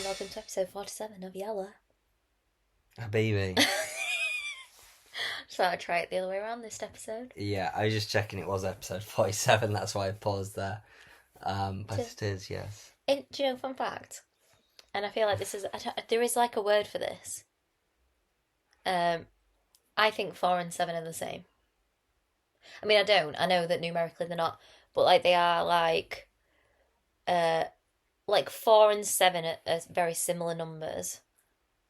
welcome to episode 47 of Yalla Habibi. So I'll try it the other way around this episode. Yeah, I was just checking it was episode 47, that's why I paused there. But it is, yes. Do you know, fun fact? And I feel like this is, there is like a word for this. I think 4 and 7 are the same. I mean, I don't. I know that numerically they're not, but like they are like 4 and 7 are very similar numbers.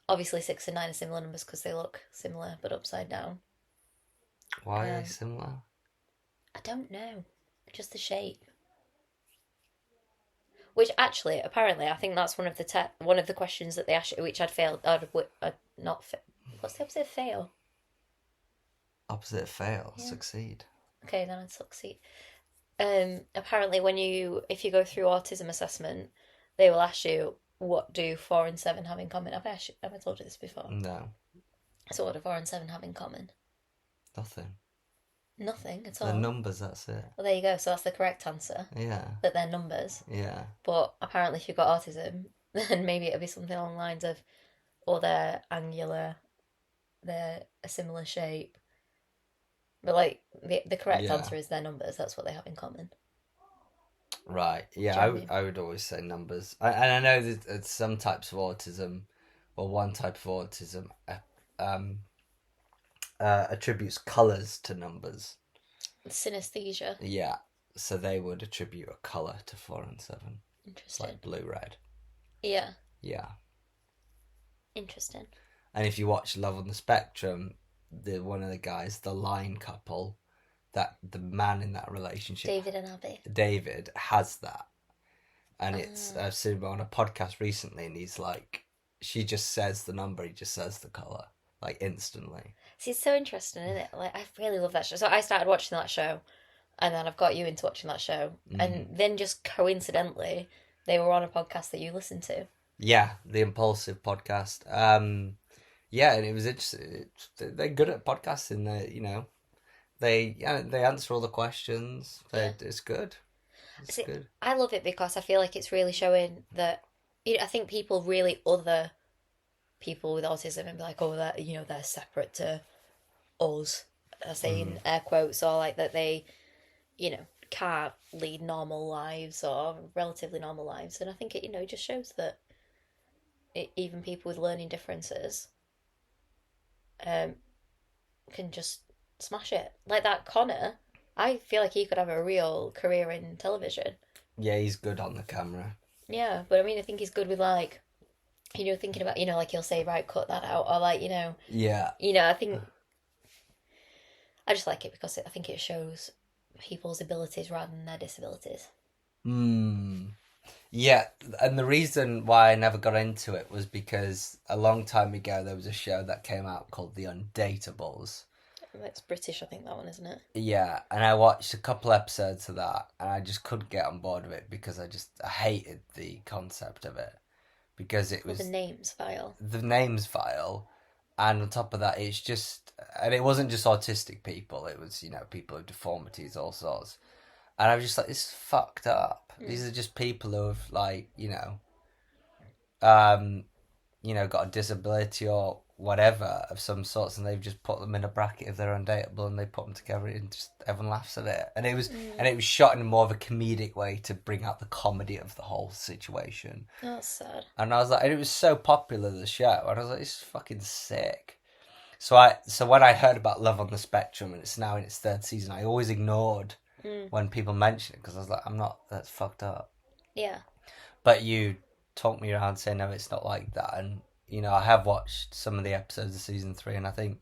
Obviously 6 and 9 are similar numbers because they look similar but upside down. Why are they similar? I don't know. Just the shape. Which actually, apparently, I think that's one of the questions that they asked, which I'd failed. What's the opposite of fail? Opposite of fail, Yeah. Succeed. Okay, then I'd succeed. Apparently, if you go through autism assessment, they will ask you, what do 4 and 7 have in common? Have I told you this before? No. So what do 4 and 7 have in common? Nothing. Nothing at all. They're numbers, that's it. Well, there you go. So that's the correct answer. Yeah. That they're numbers. Yeah. But apparently, if you've got autism, then maybe it'll be something along the lines of, or they're angular, they're a similar shape. But like the correct answer is their numbers. That's what they have in common. Right. Yeah, Do you know what I mean? I would always say numbers. And I know that some types of autism, or one type of autism, attributes colours to numbers. Synesthesia. Yeah. So they would attribute a colour to 4 and 7. Interesting. It's like blue, red. Yeah. Yeah. Interesting. And if you watch Love on the Spectrum, one of the guys, the line couple, that the man in that relationship, David and Abby. David, has that. And I've seen him on a podcast recently, and he's like, she just says the number, he just says the colour, like instantly. See, it's so interesting, isn't it? Like, I really love that show. So I started watching that show, and then I've got you into watching that show. And then just coincidentally, they were on a podcast that you listened to. Yeah, the Impulsive podcast. Yeah, and it was interesting. They're good at podcasting. They answer all the questions. It's good. It's good. I love it because I feel like it's really showing that. I think people really other people with autism and be like, oh, they're separate to us. I say in air quotes, or like that they, can't lead normal lives or relatively normal lives. And I think it just shows that even people with learning differences can just smash it. Like that Connor, I feel like he could have a real career in television. Yeah, he's good on the camera. Yeah, but I mean, I think he's good with like, thinking about, like he'll say, right, cut that out, or like, Yeah. I think I just like it because I think it shows people's abilities rather than their disabilities. Yeah, and the reason why I never got into it was because a long time ago there was a show that came out called The Undateables. It's British, I think, that one, isn't it? Yeah, and I watched a couple episodes of that, and I just couldn't get on board with it because I hated the concept of it, because it was the names file. The names file, and on top of that, it's just, and it wasn't just autistic people; it was people with deformities, all sorts, and I was just like, this is fucked up. These are just people who have got a disability or whatever of some sorts, and they've just put them in a bracket if they're undateable, and they put them together, and just everyone laughs at it. And it was shot in more of a comedic way to bring out the comedy of the whole situation. Oh, that's sad. And I was like, and it was so popular, the show, and I was like, this is fucking sick. So when I heard about Love on the Spectrum, and it's now in its 3rd season, I always ignored when people mention it, because I was like, that's fucked up. Yeah. But you talked me around saying, no, it's not like that. And, I have watched some of the episodes of season 3, and I think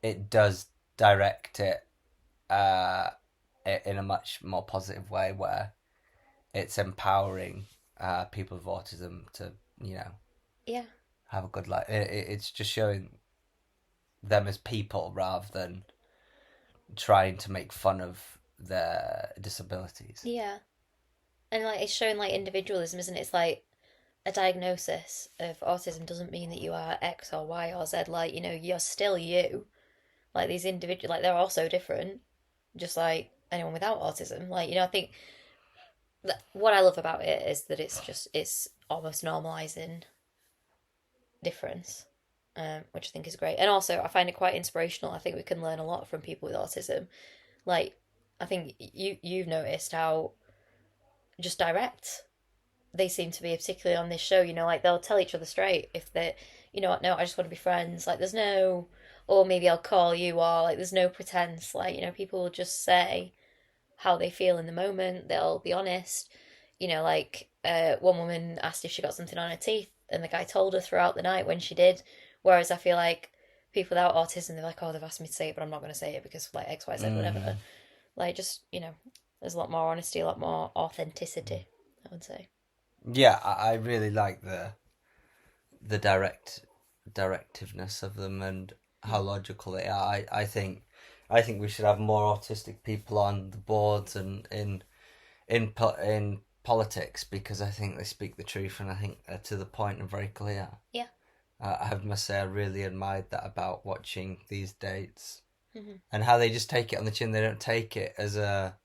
it does direct it in a much more positive way, where it's empowering people with autism to, have a good life. It's just showing them as people rather than trying to make fun of their disabilities. Yeah. And like it's showing like individualism, isn't it? It's like a diagnosis of autism doesn't mean that you are X or Y or Z. Like, you're still you. Like these individuals, like they're all so different, just like anyone without autism. Like, I think what I love about it is that it's almost normalizing difference, which I think is great. And also, I find it quite inspirational. I think we can learn a lot from people with autism. Like, I think you've noticed how just direct they seem to be, particularly on this show. You know, like they'll tell each other straight if they, you know what, no, I just want to be friends. Like, there's no, or maybe I'll call you, or like there's no pretense. Like, you know, people will just say how they feel in the moment. They'll be honest. You know, like one woman asked if she got something on her teeth, and the guy told her throughout the night when she did. Whereas I feel like people without autism, they're like, oh, they've asked me to say it, but I'm not going to say it because like X, Y, Z, whatever. Like, just, you know, there's a lot more honesty, a lot more authenticity, I would say. Yeah, I really like the directiveness of them and how logical they are. I think we should have more autistic people on the boards and in politics, because I think they speak the truth, and I think they're to the point and very clear. Yeah. I must say I really admired that about watching these dates, and how they just take it on the chin. They don't take it as a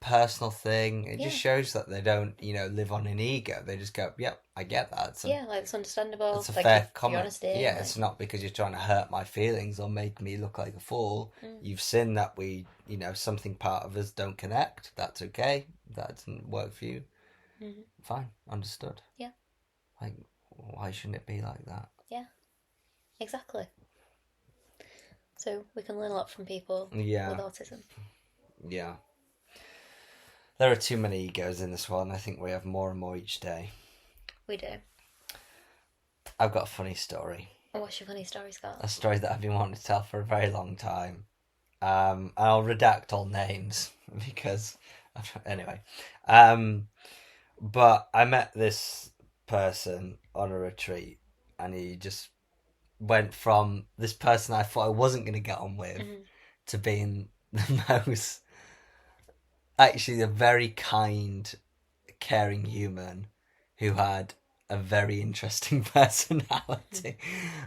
personal thing. It just shows that they don't, you know, live on an ego. They just go, yep, I get that. Like, it's understandable. It's a like, fair comment. Honesty, yeah, like... it's not because you're trying to hurt my feelings or make me look like a fool. You've seen that we, you know, something part of us don't connect. That's okay. That doesn't work for you. Fine, understood. Yeah. Like, why shouldn't it be like that? Yeah, exactly. So we can learn a lot from people with autism. Yeah. There are too many egos in this one. I think we have more and more each day. We do. I've got a funny story. What's your funny story, Scott? A story that I've been wanting to tell for a very long time. And I'll redact all names because... Anyway. But I met this person on a retreat, and he just went from this person I thought I wasn't going to get on with to being the most... Actually, a very kind, caring human who had a very interesting personality.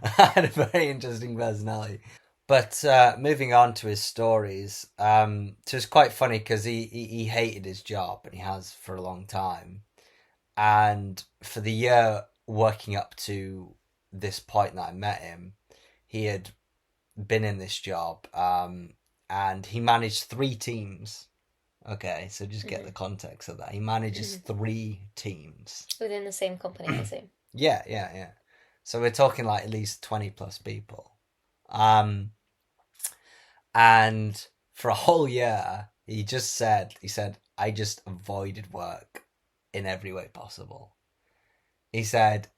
Had a very interesting personality. But moving on to his stories, so it's quite funny because he hated his job, and he has for a long time. And for the year working up to this point that I met him, he had been in this job, and he managed 3 teams. Okay, so just get the context of that. He manages 3 teams. Within the same company, I assume. Yeah. So we're talking like at least 20 plus people. And for a whole year, he said, I just avoided work in every way possible. He said,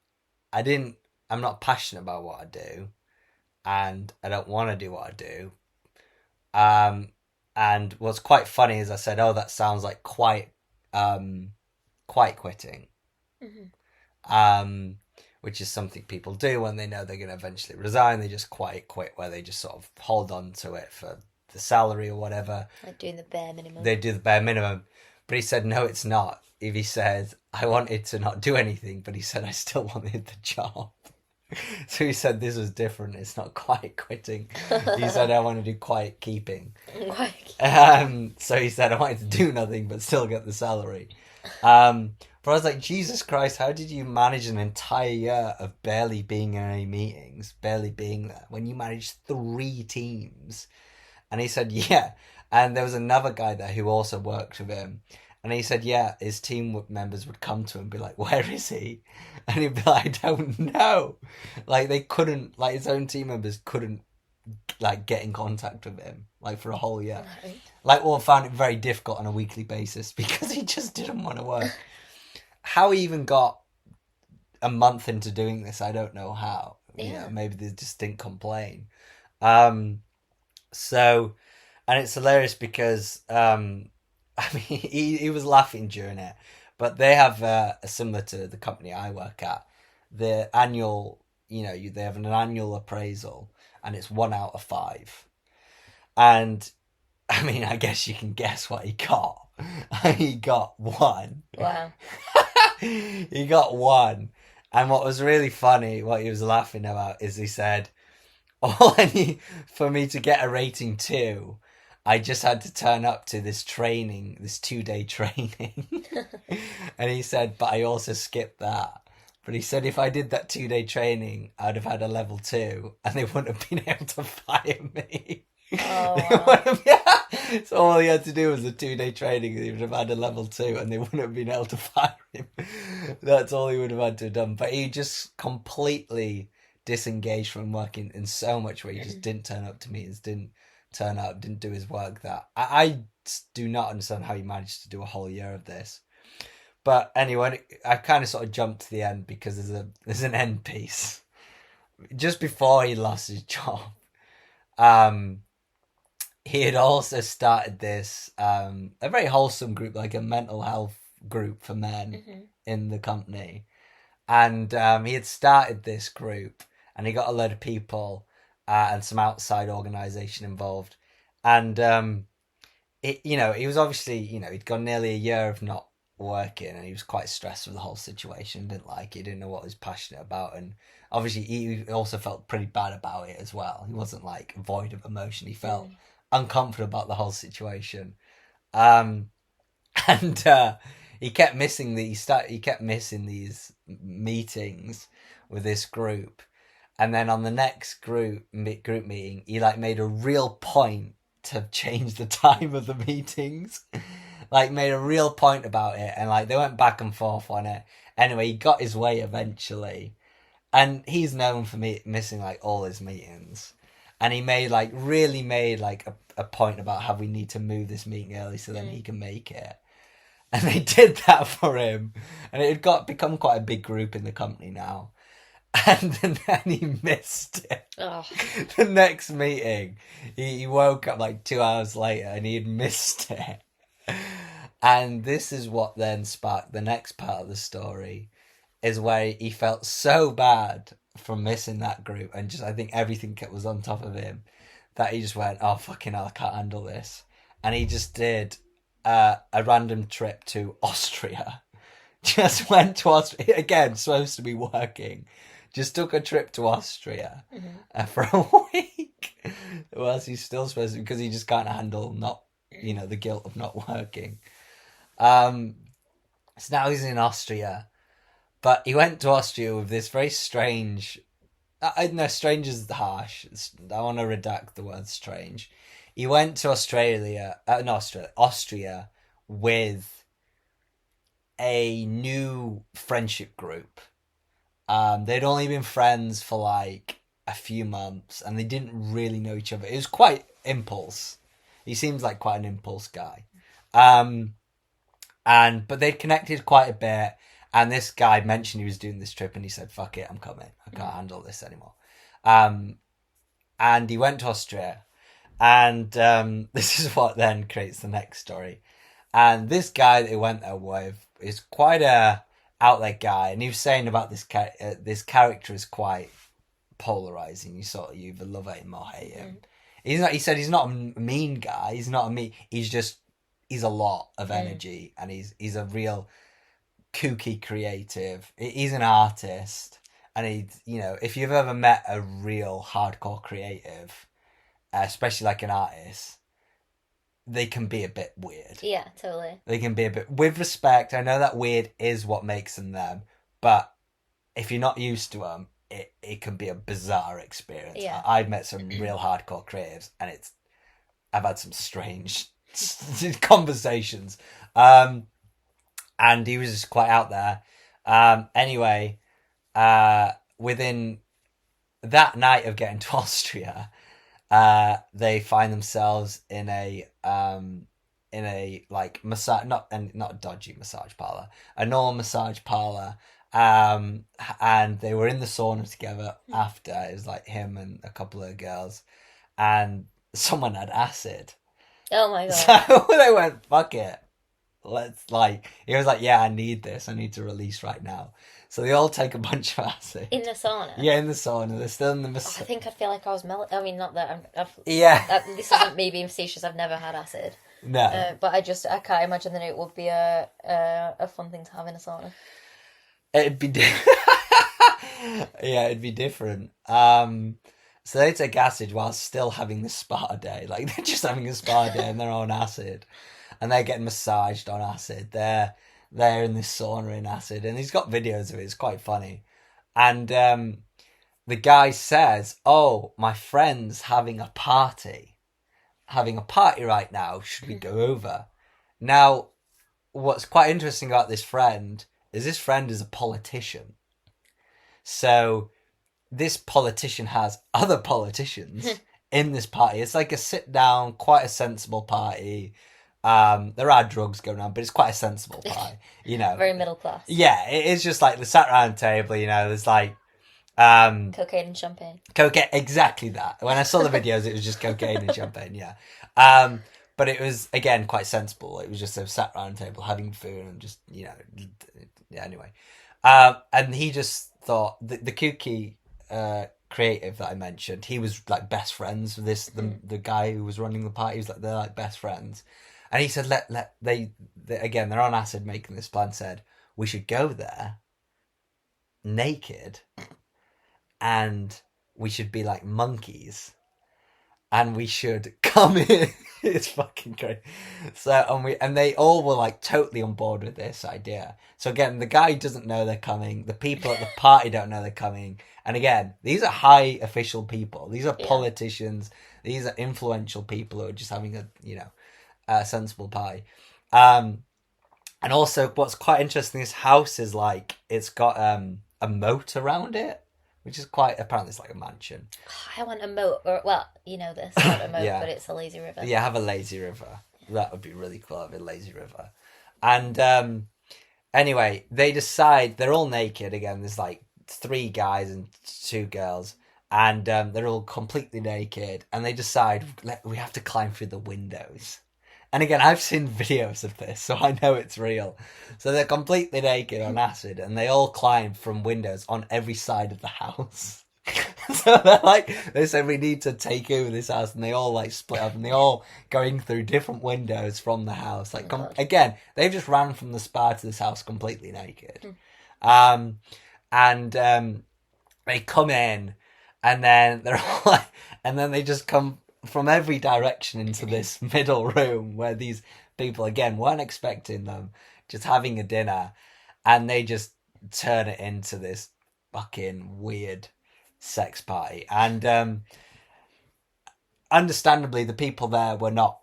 I'm not passionate about what I do, and I don't want to do what I do. And what's quite funny is I said, oh, that sounds like quite quitting. Which is something people do when they know they're going to eventually resign. They just quite quit, where they just sort of hold on to it for the salary or whatever. Like doing the bare minimum. They do the bare minimum. But he said, no, it's not. If he said, I wanted to not do anything, but he said, I still wanted the job. So he said this was different. It's not quite quitting. He said, I want to do quiet keeping. So he said, I wanted to do nothing but still get the salary. But I was like, Jesus Christ, how did you manage an entire year of barely being in any meetings, barely being there, when you managed 3 teams? And he said, yeah. And there was another guy there who also worked with him. And he said, yeah, his team members would come to him and be like, where is he? And he'd be like, I don't know. Like, they couldn't, like, his own team members couldn't, like, get in contact with him, like, for a whole year. Right. Like, or found it very difficult on a weekly basis because he just didn't want to work. How he even got a month into doing this, I don't know how. Yeah. You know, maybe they just didn't complain. So, and it's hilarious because, I mean, he was laughing during it, but they have similar to the company I work at, the annual, you know, they have an annual appraisal, and it's 1 out of 5. And I mean, I guess you can guess what he got. He got 1. Wow. He got 1. And what was really funny, what he was laughing about, is he said, all I need for me to get a rating 2, I just had to turn up to this training, this 2-day training. And he said, but I also skipped that. But he said if I did that 2-day training, I'd have had a level 2 and they wouldn't have been able to fire me. Oh, wow. So all he had to do was a 2-day training and he would have had a level 2 and they wouldn't have been able to fire him. That's all he would have had to have done. But he just completely disengaged from working in so much where he just didn't turn up to meetings, didn't turn up, didn't do his work. That I do not understand how he managed to do a whole year of this. But anyway, I kind of sort of jumped to the end because there's an end piece. Just before he lost his job, he had also started this a very wholesome group, like a mental health group for men in the company. And he had started this group and he got a load of people and some outside organisation involved. And, he was obviously, he'd gone nearly a year of not working and he was quite stressed with the whole situation, didn't like it, didn't know what he was passionate about, and obviously he also felt pretty bad about it as well. He wasn't like void of emotion, he felt uncomfortable about the whole situation, and he kept missing these meetings with this group, and then on the next group meeting he like made a real point to change the time of the meetings. Like, made a real point about it, and like they went back and forth on it. Anyway, he got his way eventually, and he's known for missing like all his meetings. And he really made a point about how we need to move this meeting early so then he can make it. And they did that for him, and it had become quite a big group in the company now. And then he missed it. Oh. The next meeting, he woke up like 2 hours later, and he had missed it. And this is what then sparked the next part of the story, is where he felt so bad from missing that group, and just I think everything that was on top of him, that he just went, oh fucking hell, I can't handle this. And he just did a random trip to Austria. Just went to Austria, again, supposed to be working. Just took a trip to Austria for a week. Well, he's still supposed to, because he just can't handle the guilt of not working. So now he's in Austria, but he went to Austria with this very strange, strange is harsh, I want to redact the word strange. He went to Austria with a new friendship group. They'd only been friends for like a few months and they didn't really know each other. It was quite impulse. He seems like quite an impulse guy. But they'd connected quite a bit, and this guy mentioned he was doing this trip and he said, fuck it, I'm coming. I can't handle this anymore. And he went to Austria, and this is what then creates the next story. And this guy that he went there with is quite a out there guy, and he was saying about this character is quite polarizing. You either love him or hate him. He said he's not a mean guy. He's a lot of energy, and he's a real kooky creative. He's an artist, and if you've ever met a real hardcore creative, especially like an artist, they can be a bit weird. Yeah, totally. They can be a bit, with respect. I know that weird is what makes them, but if you're not used to them, it can be a bizarre experience. Yeah. I've met some real hardcore creatives, and I've had some strange conversations. And he was just quite out there. Anyway, within that night of getting to Austria, they find themselves in a like massage, not a dodgy massage parlor, a normal massage parlor. And they were in the sauna together after. It was like him and a couple of girls, and someone had acid. Oh my god. So they went, fuck it. He was like, yeah, I need this. I need to release right now. So they all take a bunch of acid. In the sauna? Yeah, in the sauna. They're still in the massage. I think I feel like I was I mean, not that yeah. This isn't me being facetious. I've never had acid. No. But I can't imagine that it would be a fun thing to have in a sauna. It'd be yeah, it'd be different. So they take acid while still having the spa day. Like, they're just having a spa day and they're on acid. And they're getting massaged on acid. They're there in this sauna in acid, and he's got videos of it. It's quite funny. And the guy says, "Oh, my friend's having a party right now. Should we go over?" Now, what's quite interesting about this friend is a politician. So this politician has other politicians in this party. It's like a sit down, quite a sensible party. There are drugs going on, but it's quite a sensible party, you know. Very middle class. Yeah, it is just like they sat around the table, you know, there's like cocaine and champagne. Cocaine, exactly that. When I saw the videos, it was just cocaine and champagne, yeah. But it was, again, quite sensible. It was just they sat around the table having food and just, you know, yeah, anyway. And he just thought, the kooky creative that I mentioned, he was like best friends with the guy who was running the party. He was like, they're like best friends. And he said, they again, they're on acid making this plan, said, we should go there naked and we should be like monkeys and we should come in. It's fucking great. So, and they all were like totally on board with this idea. So again, the guy doesn't know they're coming. The people at the party don't know they're coming. And again, these are high official people. These are politicians. These are influential people who are just having a sensible party. And also, what's quite interesting, this house is like, it's got a moat around it, which is quite, apparently it's like a mansion. I want a moat, well, you know this, not a moat, but it's a lazy river. Yeah, have a lazy river. That would be really cool, have a lazy river. And anyway, they decide, they're all naked again, there's like 3 guys and 2 girls, and they're all completely naked, and they decide, we have to climb through the windows. And again, I've seen videos of this, so I know it's real. So they're completely naked on acid, and they all climb from windows on every side of the house. So they said, we need to take over this house, and they all like split up, and they all going through different windows from the house. Like again, they've just ran from the spa to this house completely naked. They come in, and then they're all like, and then they just come from every direction into this middle room where these people, again, weren't expecting them, just having a dinner, and they just turn it into this fucking weird sex party. And understandably, the people there were not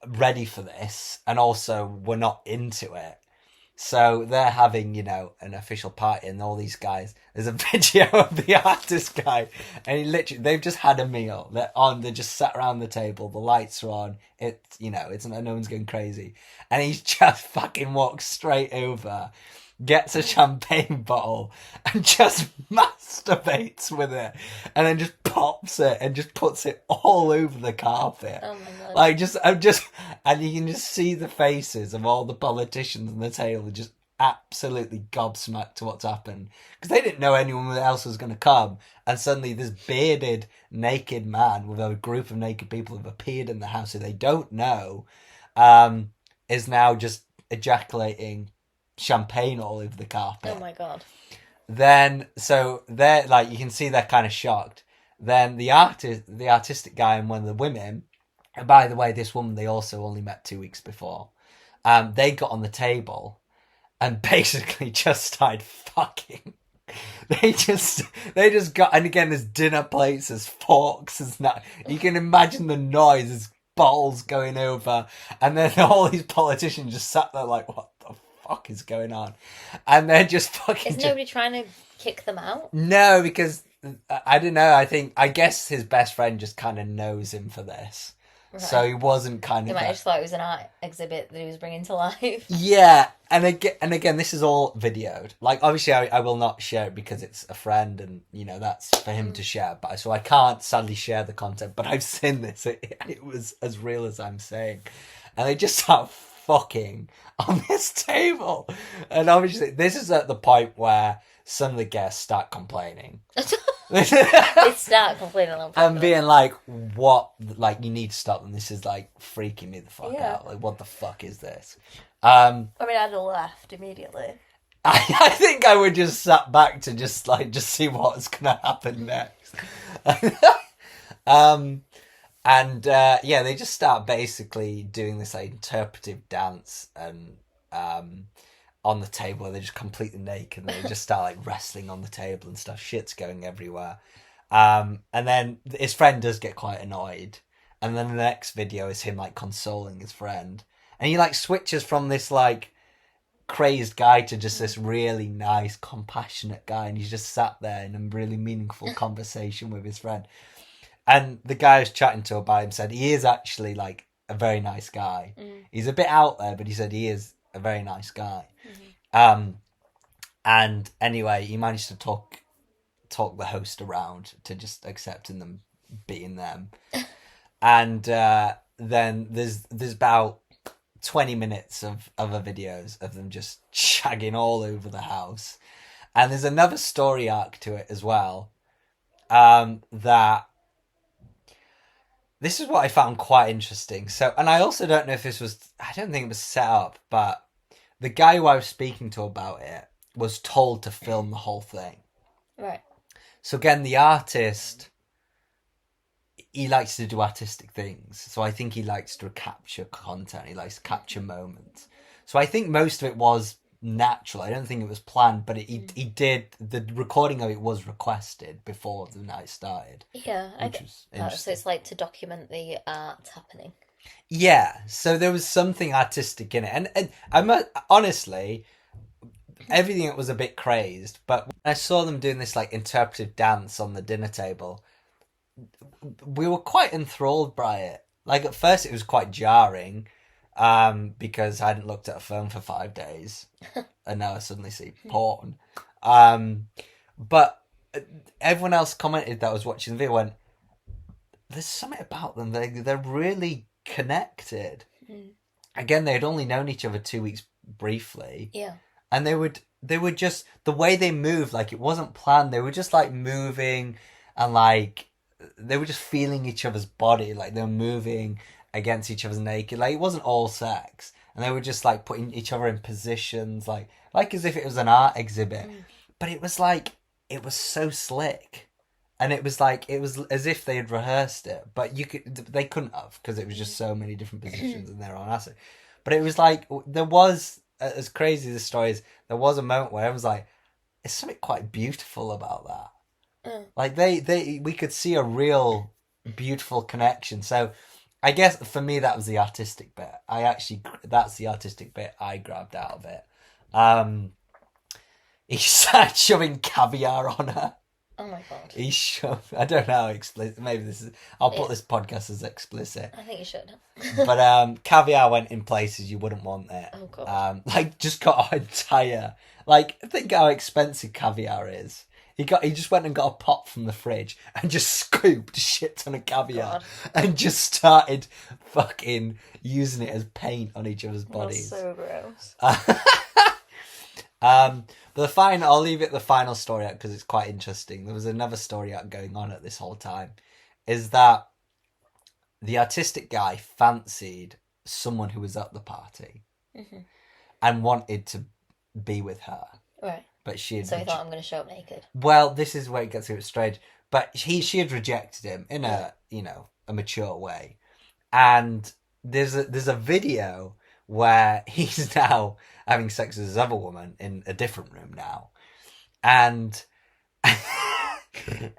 ready for this, and also were not into it. So they're having, an official party, and all these guys, there's a video of the artist guy, and they've just had a meal. They just sat around the table, the lights are on, it's no one's going crazy. And he just fucking walks straight over, gets a champagne bottle, and just masturbates with it, and then just pops it and just puts it all over the carpet. Oh my god! And you can just see the faces of all the politicians on the table, just absolutely gobsmacked to what's happened, because they didn't know anyone else was going to come, and suddenly this bearded naked man with a group of naked people have appeared in the house who they don't know, is now just ejaculating champagne all over the carpet. Oh my god. Then, so they're like, you can see they're kind of shocked. Then the artistic guy and one of the women, and by the way, this woman they also only met 2 weeks before, they got on the table and basically just started fucking. They just got, and again, there's dinner plates, there's forks, there's not, you can imagine the noise, there's balls going over, and then all these politicians just sat there like, what the fuck is going on? And they're just fucking... Is nobody trying to kick them out? No, because I don't know, I guess his best friend just kind of knows him for this. Right. So he wasn't kind of... He might have just thought it was an art exhibit that he was bringing to life. Yeah, and again, this is all videoed. Like, obviously, I will not share it because it's a friend, and that's for him to share. But so I can't sadly share the content. But I've seen this. It was as real as I'm saying, and they just start fucking on this table. And obviously, this is at the point where some of the guests start complaining. They start complaining and being like, what, like, you need to stop them, this is like freaking me the fuck out, like, what the fuck is this? I mean, I'd have left immediately. I think I would just sat back to just see what's gonna happen next. They just start basically doing this like interpretive dance, and on the table where they're just completely naked and they just start like wrestling on the table and stuff. Shit's going everywhere. And then his friend does get quite annoyed. And then the next video is him like consoling his friend. And he like switches from this like crazed guy to just this really nice, compassionate guy. And he's just sat there in a really meaningful conversation with his friend. And the guy I was chatting to about him said he is actually like a very nice guy. He's a bit out there, but he said he is a very nice guy. And anyway, he managed to talk the host around to just accepting them being them. And then there's about 20 minutes of other videos of them just shagging all over the house. And there's another story arc to it as well. That this is what I found quite interesting. So, and I also don't know if I don't think it was set up, but the guy who I was speaking to about it was told to film the whole thing. Right. So again, the artist, he likes to do artistic things. So I think he likes to capture content. He likes to capture moments. So I think most of it was natural. I don't think it was planned, but he did, the recording of it was requested before the night started. Yeah. So it's like to document the art happening. Yeah. So there was something artistic in it. And honestly, everything was a bit crazed, but when I saw them doing this like interpretive dance on the dinner table, we were quite enthralled by it. Like at first it was quite jarring, because I hadn't looked at a phone for 5 days and now I suddenly see porn. But everyone else commented that was watching the video went, there's something about them. They're really connected. Again, they had only known each other 2 weeks briefly. Yeah. And they would just, the way they moved, like it wasn't planned. They were just like moving and like, they were just feeling each other's body. Like they were moving against each other's naked. Like it wasn't all sex. And they were just like putting each other in positions, like as if it was an art exhibit. But it was like, it was so slick. And it was like, it was as if they had rehearsed it. But they couldn't have, because it was just so many different positions and they're on acid. But it was like, there was, as crazy as the story is, there was a moment where I was like, there's something quite beautiful about that. Like we could see a real beautiful connection. So I guess for me that was the artistic bit. That's the artistic bit I grabbed out of it. He started shoving caviar on her. Oh my god. He shoved, I don't know how explicit, maybe I'll put this podcast as explicit. I think you should. But caviar went in places you wouldn't want it. Oh god. Like just got an entire, like think how expensive caviar is. He just went and got a pot from the fridge and just scooped a shit ton of caviar and just started fucking using it as paint on each other's bodies. That's so gross. But I'll leave it the final story out because it's quite interesting. There was another story out going on at this whole time, is that the artistic guy fancied someone who was at the party and wanted to be with her. Right. But she had so he thought, I'm going to show up naked. Well, this is where it gets a bit strange. But she had rejected him in a mature way. And there's a video where he's now having sex with this other woman in a different room now. And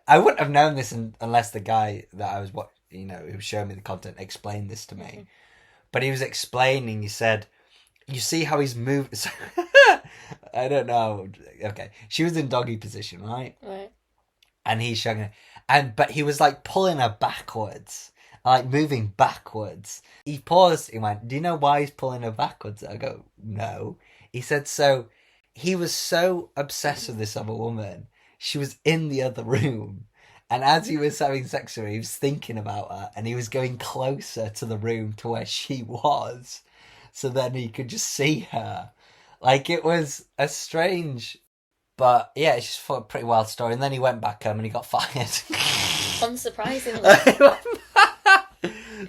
I wouldn't have known this unless the guy that I was who was showing me the content explained this to me. But he was explaining, he said, you see how he's moved. I don't know. Okay. She was in doggy position, right? Right. And he's showing her. But he was like pulling her backwards. Like moving backwards. He paused. He went, do you know why he's pulling her backwards? I go, no. He said, so he was so obsessed with this other woman. She was in the other room. And as he was having sex with her, he was thinking about her. And he was going closer to the room to where she was. So then he could just see her. Like, it was a strange... But, yeah, it's just a pretty wild story. And then he went back home and he got fired. Unsurprisingly.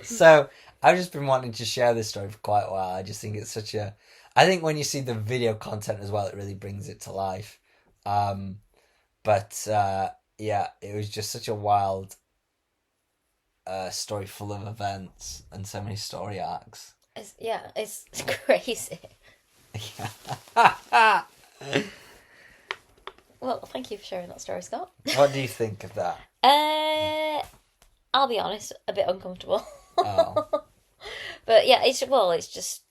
So, I've just been wanting to share this story for quite a while. I just think it's such a... I think when you see the video content as well, it really brings it to life. Yeah, it was just such a wild story full of events and so many story arcs. It's crazy. Well, thank you for sharing that story, Scott. What do you think of that? I'll be honest, a bit uncomfortable. Oh. But yeah, it's just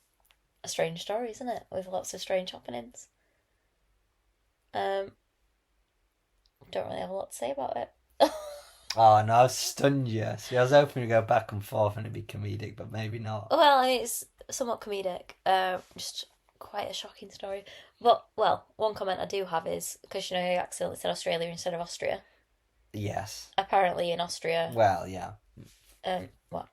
a strange story, isn't it? With lots of strange happenings. Don't really have a lot to say about it. Oh no, I've stunned you. See, I was hoping to go back and forth and it'd be comedic, but maybe not. Well, I mean, it's somewhat comedic. Just quite a shocking story. But, well, one comment I do have is, because, you know, you accidentally said Australia instead of Austria. Yes. Apparently in Austria... Well, yeah. What?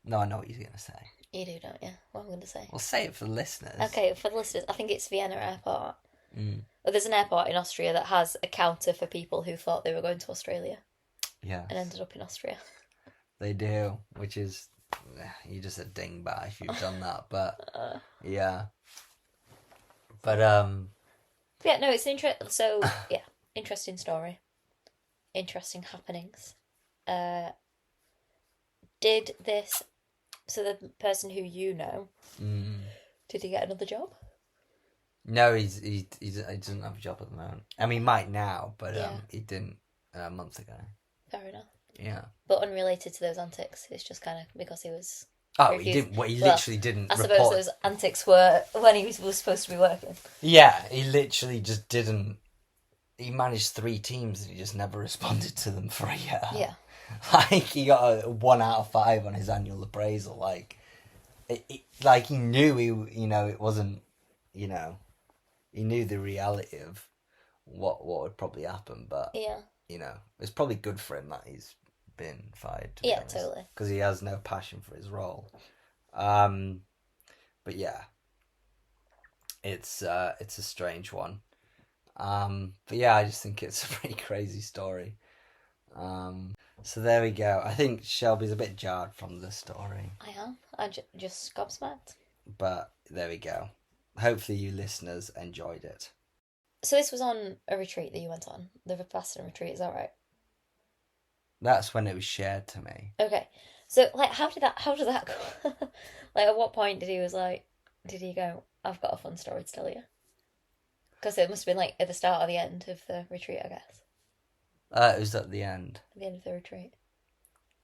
No, I know what you're going to say. You do, don't you? What am I going to say? Well, say it for the listeners. Okay, for the listeners, I think it's Vienna Airport. Mm. Well, there's an airport in Austria that has a counter for people who thought they were going to Australia. Yeah. And ended up in Austria. They do, which is... You're just a dingbat if you've done that, but... yeah. But, Yeah, no, it's interesting. So, yeah, interesting story. Interesting happenings. Did this... So the person who you know, did he get another job? No, he doesn't have a job at the moment. I mean, he might now, but he didn't a month ago. Fair enough. Yeah. But unrelated to those antics, it's just kind of because he was... Oh, he didn't. Well, he literally didn't. I suppose those antics were when he was supposed to be working. Yeah, he literally just didn't. He managed 3 teams and he just never responded to them for a year. Yeah. Like he got a 1 out of 5 on his annual appraisal. Like, like he knew it wasn't, he knew the reality of what would probably happen. But it's probably good for him that he's been fired. To be honest, totally. Because he has no passion for his role. But yeah, it's a strange one. But yeah, I just think it's a pretty crazy story. So there we go. I think Shelby's a bit jarred from the story. I am. I just gobsmacked. But there we go. Hopefully you listeners enjoyed it. So this was on a retreat that you went on, the Vipassana retreat, is that right? That's when it was shared to me. Okay. So, like, how did that go? Like, at what point did he go, I've got a fun story to tell you? Because it must have been, like, at the start or the end of the retreat, I guess. It was at the end. At the end of the retreat.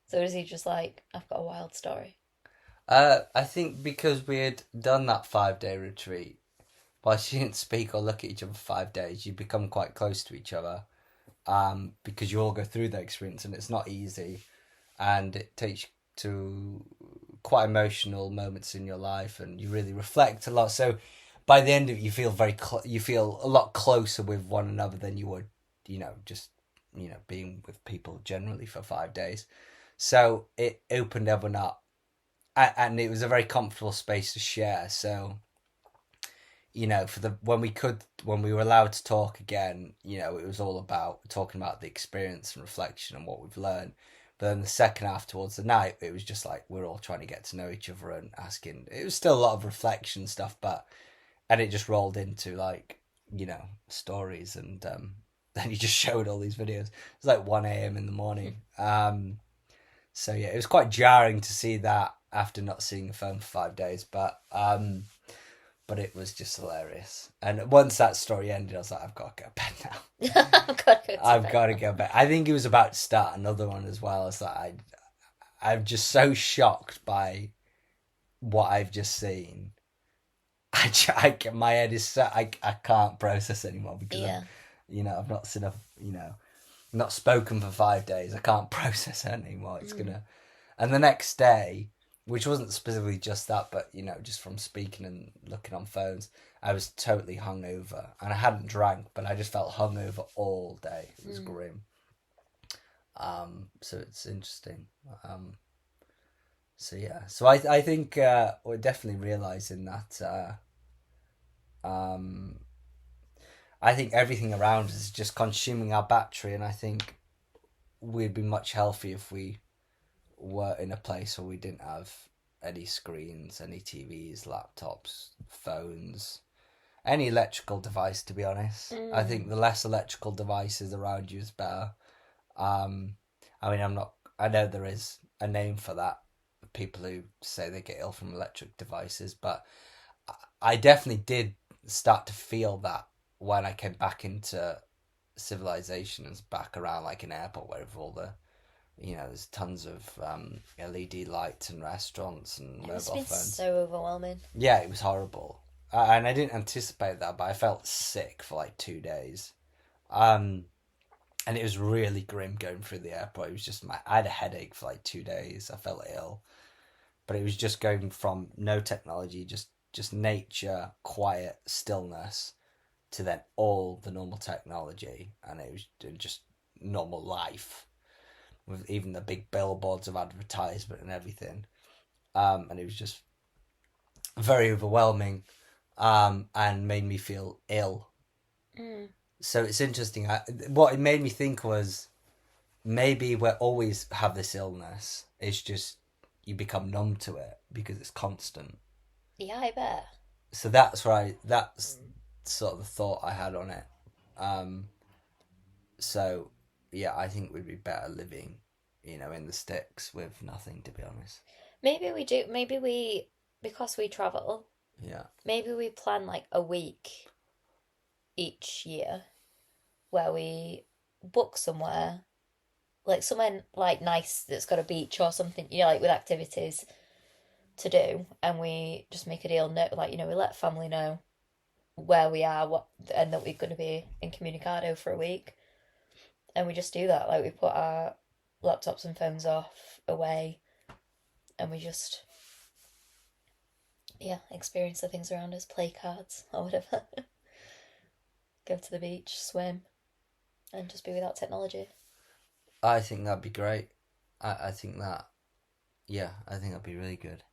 So was he just like, I've got a wild story? I think because we had done that 5-day retreat, whilst you didn't speak or look at each other for 5 days, you become quite close to each other. Because you all go through that experience and it's not easy, and it takes you to quite emotional moments in your life, and you really reflect a lot. So by the end of it, you feel you feel a lot closer with one another than you would, just being with people generally for 5 days. So it opened everyone up, and it was a very comfortable space to share. So when we were allowed to talk again, it was all about talking about the experience and reflection and what we've learned. But then the second half towards the night, it was just like we're all trying to get to know each other and asking. It was still a lot of reflection stuff, and it just rolled into stories, and then you just showed all these videos. It was like 1 a.m. in the morning. So yeah, it was quite jarring to see that after not seeing the phone for 5 days, but it was just hilarious. And once that story ended, I was like, I've got to go to bed now. I've got to go to bed. I think he was about to start another one as well. It's like I'm just so shocked by what I've just seen. My head is so I can't process anymore because I've not seen not spoken for 5 days. I can't process it anymore. It's and the next day, which wasn't specifically just that, but just from speaking and looking on phones, I was totally hungover, and I hadn't drank, but I just felt hungover all day. It was grim. So it's interesting. So yeah, so I think we're definitely realizing that. I think everything around us is just consuming our battery, and I think we'd be much healthier if we were in a place where we didn't have any screens, any TVs, laptops, phones, any electrical device, to be honest. I think the less electrical devices around you is better. I know there is a name for that, people who say they get ill from electric devices, but I definitely did start to feel that when I came back into civilization and back around like an airport where all the, there's tons of LED lights and restaurants and mobile phones. It's been so overwhelming. Yeah, it was horrible. And I didn't anticipate that, but I felt sick for like 2 days. And it was really grim going through the airport. It was just I had a headache for like 2 days. I felt ill. But it was just going from no technology, just nature, quiet, stillness, to then all the normal technology. And it was just normal life, with even the big billboards of advertisement and everything. And it was just very overwhelming, and made me feel ill. So it's interesting. What it made me think was, maybe we always have this illness. It's just you become numb to it because it's constant. Yeah, I bet. So that's sort of the thought I had on it. So yeah, I think we'd be better living, in the sticks with nothing, to be honest. Maybe we do. Maybe we, because we travel. Yeah. Maybe we plan like a week each year where we book somewhere, like somewhere like nice that's got a beach or something, like with activities to do, and we just make a deal. Like, we let family know where we are, and that we're going to be in Communicado for a week, and we just do that. Like, we put our laptops and phones away, and we just experience the things around us, play cards or whatever. Go to the beach, swim, and just be without technology. I think that'd be great. I think that, I think that'd be really good.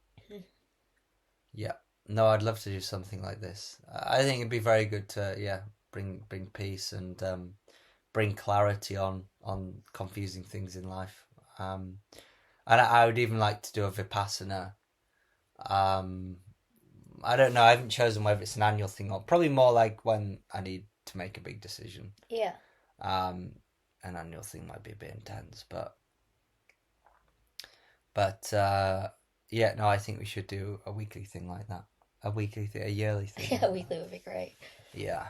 Yeah. No, I'd love to do something like this. I think it'd be very good to, bring peace and bring clarity on confusing things in life. And I would even like to do a Vipassana. I don't know. I haven't chosen whether it's an annual thing or probably more like when I need to make a big decision. Yeah. An annual thing might be a bit intense, but no, I think we should do a weekly thing like that. A weekly thing, a yearly thing. Yeah, a weekly would be great. Yeah.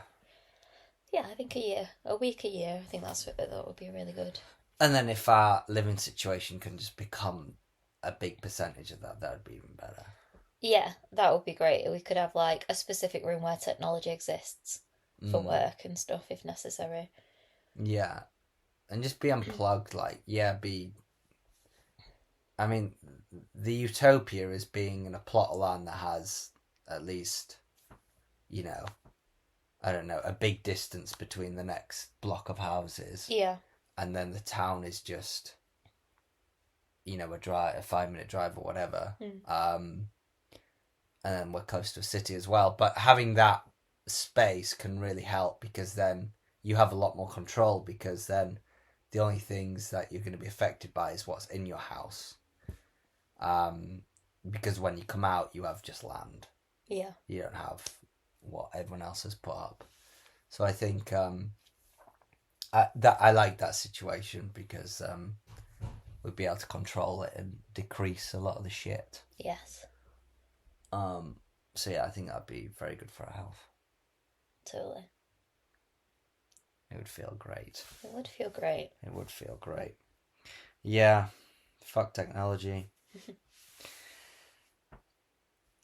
Yeah, I think a week a year. I think that would be really good. And then if our living situation can just become a big percentage of that would be even better. Yeah, that would be great. We could have like a specific room where technology exists for work and stuff if necessary. Yeah. And just be unplugged, I mean, the utopia is being in a plot of land that has at least, I don't know, a big distance between the next block of houses. Yeah. And then the town is just, a 5-minute drive or whatever. And then we're close to a city as well. But having that space can really help, because then you have a lot more control, because then the only things that you're going to be affected by is what's in your house. Because when you come out, you have just land. Yeah. You don't have what everyone else has put up. So I think I like that situation, because we'd be able to control it and decrease a lot of the shit. Yes. So yeah, I think that'd be very good for our health. Totally. It would feel great. It would feel great. It would feel great. Yeah. Fuck technology.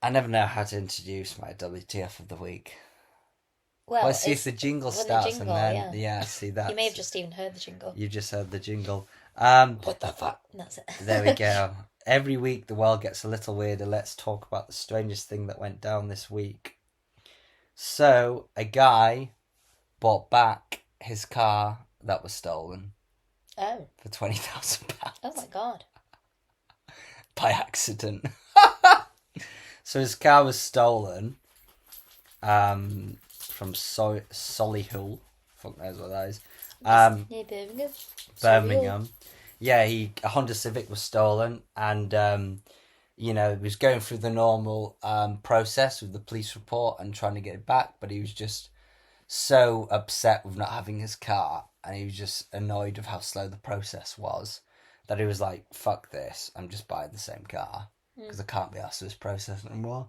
I never know how to introduce my WTF of the week. Well, let's see if the jingle starts, and then see that. You may have just even heard the jingle. You just heard the jingle. What the fuck? That's it. There we go. Every week the world gets a little weirder. Let's talk about the strangest thing that went down this week. So, a guy bought back his car that was stolen. Oh. For £20,000. Oh my god. By accident. So his car was stolen from Solihull. Fuck knows what that is. Near Birmingham. Birmingham. Yeah, a Honda Civic was stolen, and he was going through the normal process with the police report and trying to get it back, but he was just so upset with not having his car, and he was just annoyed with how slow the process was, that he was like, fuck this, I'm just buying the same car, because I can't be asked for this process anymore.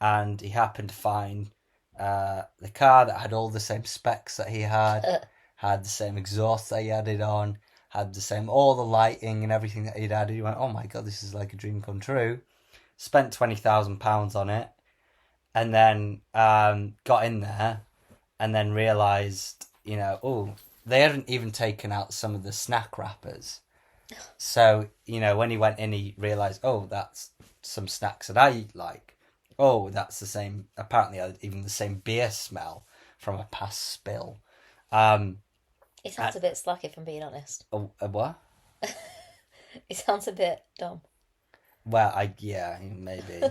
and he happened to find the car that had all the same specs that he had the same exhaust that he added on, had the same, all the lighting and everything that he'd added. He went, oh my God, this is like a dream come true. Spent £20,000 on it, and then got in there, and then realised, they hadn't even taken out some of the snack wrappers. So, when he went in, he realised, oh, that's some snacks that I like. Oh, that's the same, apparently even the same beer smell from a past spill. It sounds a bit slacky, if I'm being honest. A what? It sounds a bit dumb. Well, maybe.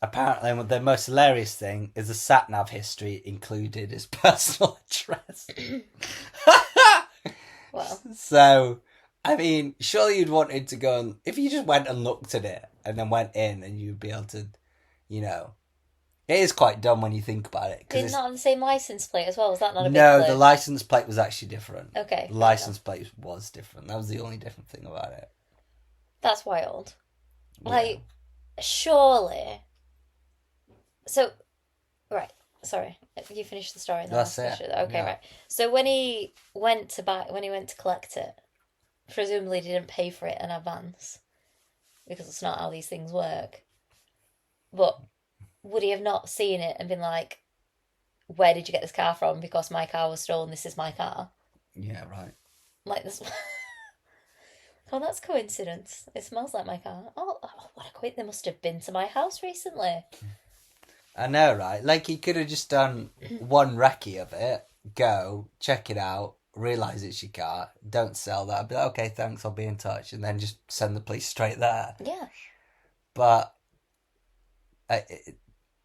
Apparently, the most hilarious thing is the sat-nav history included his personal address. Well. So, I mean, surely you'd wanted to go and... If you just went and looked at it and then went in and you'd be able to, It is quite dumb when you think about it. Did not have the same license plate as well? Was that not a big No, glitch? the license plate was actually different. Okay. The license plate was different. That was the only different thing about it. That's wild. Like, surely... So, right, sorry. You finished the story. That's it. Okay, yeah. Right. So when he went to collect it, presumably he didn't pay for it in advance, because it's not how these things work. But would he have not seen it and been like, where did you get this car from? Because my car was stolen, this is my car. Yeah, right. Like this... Oh, that's coincidence. It smells like my car. Oh what a coincidence. They must have been to my house recently. I know, right? Like, he could have just done one recce of it, go, check it out, realise it's your car, don't sell that. I'd be like, okay, thanks, I'll be in touch, and then just send the police straight there. Yeah. But,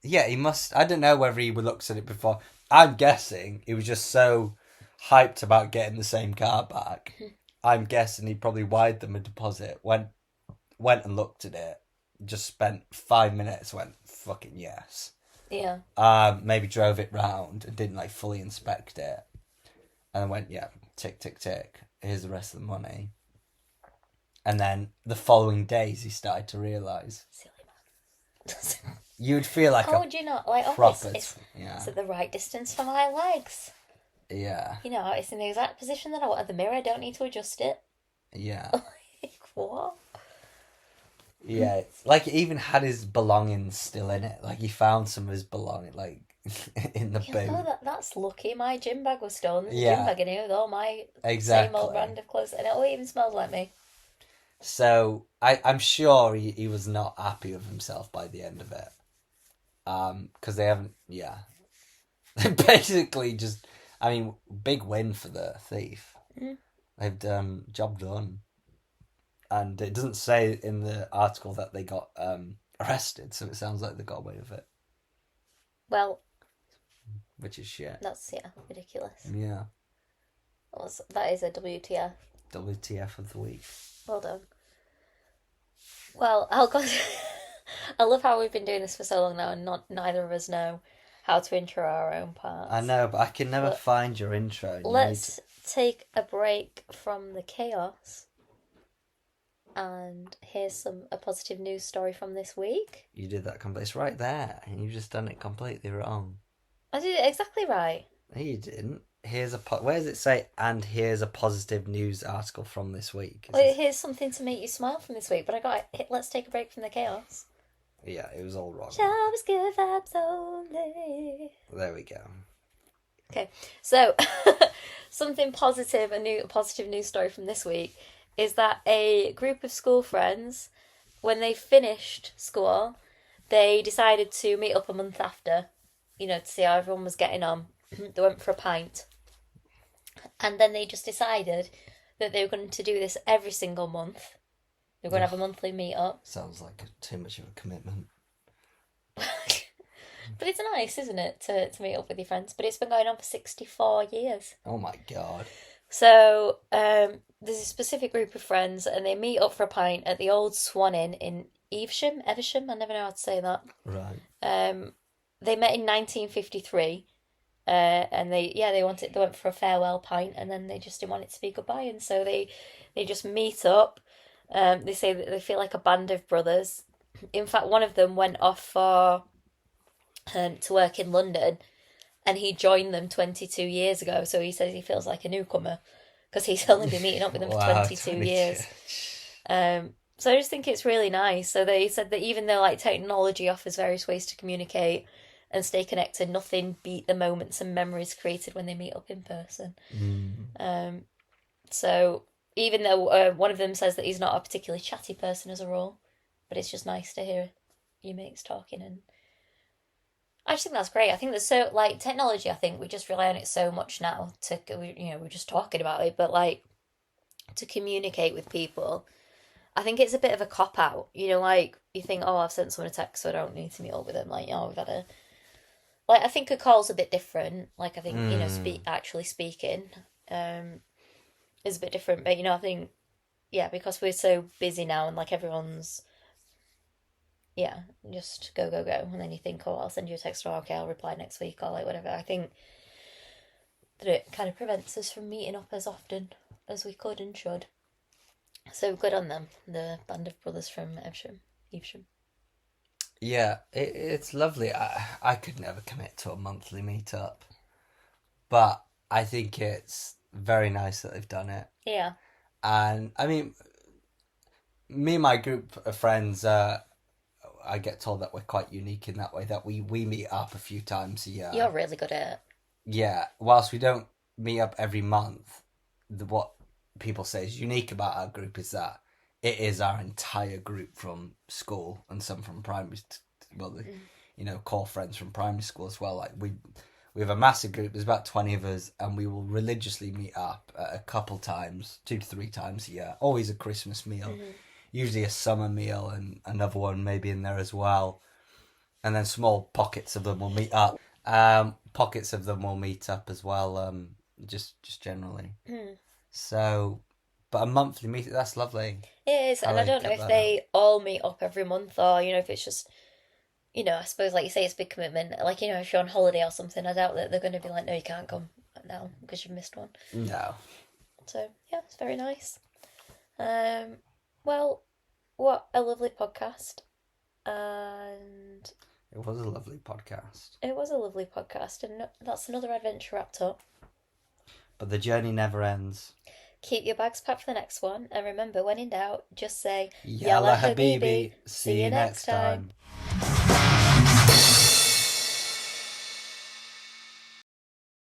he must... I don't know whether he looked at it before. I'm guessing he was just so hyped about getting the same car back. I'm guessing he probably wired them a deposit, went and looked at it, just spent 5 minutes, went, fucking yes. Yeah. Maybe drove it round and didn't fully inspect it, and then went, yeah, tick, tick, tick, here's the rest of the money. And then the following days he started to realise. Silly man. You'd feel like would you not? Like, it's at the right distance for my legs. Yeah. It's in the exact position that I want at the mirror. I don't need to adjust it. Yeah. Like, what? Yeah, it's like it even had his belongings still in it. Like, he found some of his belongings, in the boot. Oh, that's lucky. My gym bag was stolen. There's a gym bag in here with all my same old brand of clothes. And it even smells like me. So, I'm sure he was not happy with himself by the end of it. Because they haven't, They basically just, big win for the thief. Mm. They've done, job done. And it doesn't say in the article that they got arrested, so it sounds like they got away with it. Well... Which is shit. That's, ridiculous. Yeah. That is a WTF. WTF of the week. Well done. Well, I love how we've been doing this for so long now, and neither of us know how to intro our own parts. I know, but I can never find your intro. Let's take a break from the chaos. And here's a positive news story from this week. You did that completely. It's right there, and you've just done it completely wrong. I did it exactly right. No, you didn't. Where does it say, and here's a positive news article from this week? Here's something to make you smile from this week, but I got it. Let's take a break from the chaos. Yeah, it was all wrong. Shelby's good vibes only. There we go. Okay, so something positive, a positive news story from this week is that a group of school friends, when they finished school, they decided to meet up a month after, to see how everyone was getting on. They went for a pint. And then they just decided that they were going to do this every single month. They were going to have a monthly meet-up. Sounds like too much of a commitment. But it's nice, isn't it, to meet up with your friends? But it's been going on for 64 years. Oh my God. So, there's a specific group of friends, and they meet up for a pint at the Old Swan Inn in Evesham, I never know how to say that. Right. They met in 1953, and they went for a farewell pint, and then they just didn't want it to be goodbye, and so they just meet up. They say that they feel like a band of brothers. In fact, one of them went off for to work in London, and he joined them 22 years ago. So he says he feels like a newcomer because he's only been meeting up with them for 22 years. So I just think it's really nice. So they said that even though like technology offers various ways to communicate and stay connected, nothing beat the moments and memories created when they meet up in person. So even though one of them says that he's not a particularly chatty person as a rule, but it's just nice to hear your mates talking, and I just think that's great. I think there's so like technology. I think we just rely on it so much now to we're just talking about it, but like to communicate with people, I think it's a bit of a cop out. Like you think, oh, I've sent someone a text, so I don't need to meet up with them. Like, we've had a like. I think a call's a bit different. Like I think actually speaking is a bit different. But I think because we're so busy now and like everyone's just go, and then you think, oh, I'll send you a text, or okay, I'll reply next week, or like whatever. I think that it kind of prevents us from meeting up as often as we could and should. So good on them, the band of brothers from Evesham. Yeah, it's lovely. I could never commit to a monthly meetup, but I think it's very nice that they've done it. Yeah. And I mean, me and my group of friends, I get told that we're quite unique in that way, that we meet up a few times a year. You're really good at it. Yeah, whilst we don't meet up every month, what people say is unique about our group is that it is our entire group from school and some from primary, core friends from primary school as well. Like we have a massive group. There's about 20 of us, and we will religiously meet up a couple times, 2 to 3 times a year. Always a Christmas meal, usually a summer meal, and another one maybe in there as well. And then small pockets of them will meet up. Pockets of them will meet up as well. Just generally. So, but a monthly meeting, that's lovely. It is, and I don't know if they all meet up every month, or if it's just, I suppose like you say, it's a big commitment. Like if you're on holiday or something, I doubt that they're going to be like, no, you can't come now because you've missed one. No. So yeah, it's very nice. Well, what a lovely podcast, and it was a lovely podcast. It was a lovely podcast, and that's another adventure wrapped up. But the journey never ends. Keep your bags packed for the next one, and remember, when in doubt, just say, Yalla Habibi. See you next time.